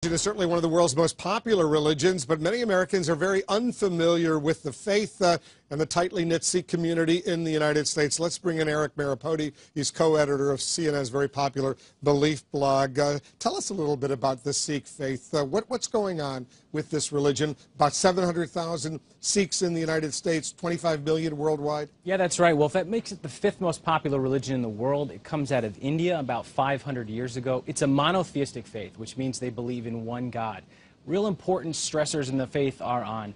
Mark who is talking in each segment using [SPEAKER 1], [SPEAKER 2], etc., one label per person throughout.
[SPEAKER 1] It is certainly one of the world's most popular religions, but many Americans are very unfamiliar with the faith and the tightly knit Sikh community in the United States. Let's bring in Eric Maripodi. He's co-editor of CNN's very popular Belief blog. Tell us a little bit about the Sikh faith. What's going on with this religion? About 700,000 Sikhs in the United States, 25 million worldwide.
[SPEAKER 2] Yeah, that's right. Well, if that makes it the fifth most popular religion in the world, it comes out of India about 500 years ago. It's a monotheistic faith, which means they believe in one God. Real important stressors in the faith are on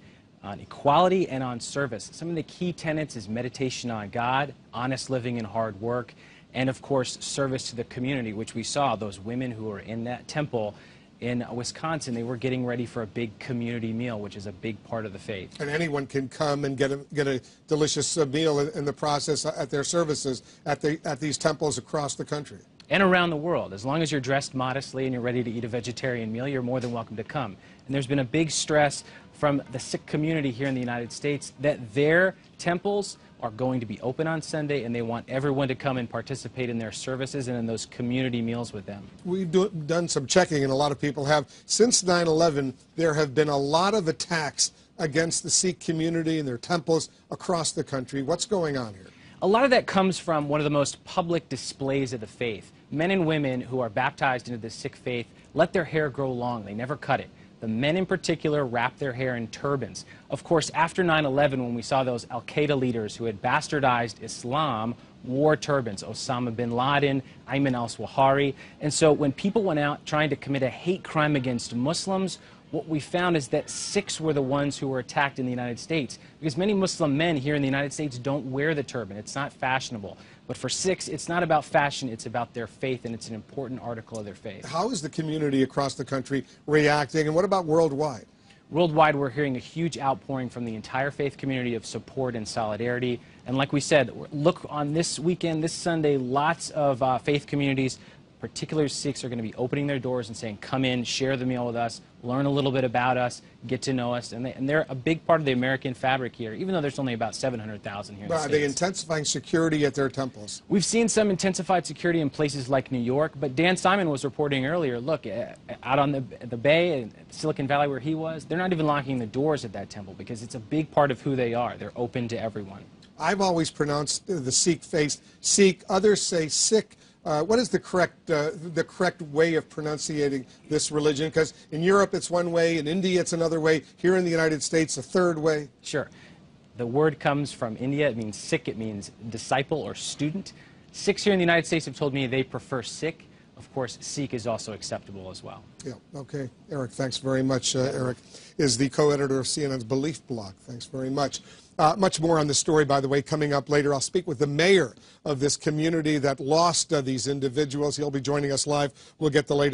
[SPEAKER 2] equality and on service. Some of the key tenets is meditation on God, honest living and hard work, and of course service to the community, which we saw those women who were in that temple in Wisconsin. They were getting ready for a big community meal, which is a big part of the faith.
[SPEAKER 1] And anyone can come and get a delicious meal in the process at their services at these temples across the country.
[SPEAKER 2] And around the world. As long as you're dressed modestly and you're ready to eat a vegetarian meal, you're more than welcome to come. And there's been a big stress from the Sikh community here in the United States that their temples are going to be open on Sunday, and they want everyone to come and participate in their services and in those community meals with them.
[SPEAKER 1] We've done some checking, and a lot of people have. Since 9/11, there have been a lot of attacks against the Sikh community and their temples across the country. What's going on here?
[SPEAKER 2] A lot of that comes from one of the most public displays of the faith. Men and women who are baptized into the Sikh faith let their hair grow long. They never cut it. The men in particular wrap their hair in turbans. Of course, after 9/11, when we saw those al-Qaeda leaders who had bastardized Islam, wore turbans, Osama bin Laden, Ayman al-Zawahiri. And so when people went out trying to commit a hate crime against Muslims, what we found is that Sikhs were the ones who were attacked in the United States, because many Muslim men here in the United States don't wear the turban. It's not fashionable. But for Sikhs, it's not about fashion, it's about their faith, and it's an important article of their faith.
[SPEAKER 1] How is the community across the country reacting, and what about worldwide?
[SPEAKER 2] Worldwide, we're hearing a huge outpouring from the entire faith community of support and solidarity. And like we said, look on this weekend, this Sunday, lots of faith communities, particularly Sikhs, are going to be opening their doors and saying, come in, share the meal with us, learn a little bit about us, get to know us. And they're a big part of the American fabric here, even though there's only about 700,000 here in the States.
[SPEAKER 1] Are they intensifying security at their temples?
[SPEAKER 2] We've seen some intensified security in places like New York, but Dan Simon was reporting earlier, look, out on the Bay, in Silicon Valley where he was, they're not even locking the doors at that temple because it's a big part of who they are. They're open to everyone.
[SPEAKER 1] I've always pronounced the Sikh faith Sikh. Others say Sikh. What is the correct way of pronunciating this religion? Because in Europe it's one way, in India it's another way, here in the United States a third way.
[SPEAKER 2] Sure. The word comes from India. It means Sikh. It means disciple or student. Sikhs here in the United States have told me they prefer Sikh. Of course, Sikh is also acceptable as well.
[SPEAKER 1] Yeah, okay. Eric, thanks very much. Eric is the co-editor of CNN's Belief blog. Thanks very much. Much more on this story, by the way, coming up later. I'll speak with the mayor of this community that lost these individuals. He'll be joining us live. We'll get the latest.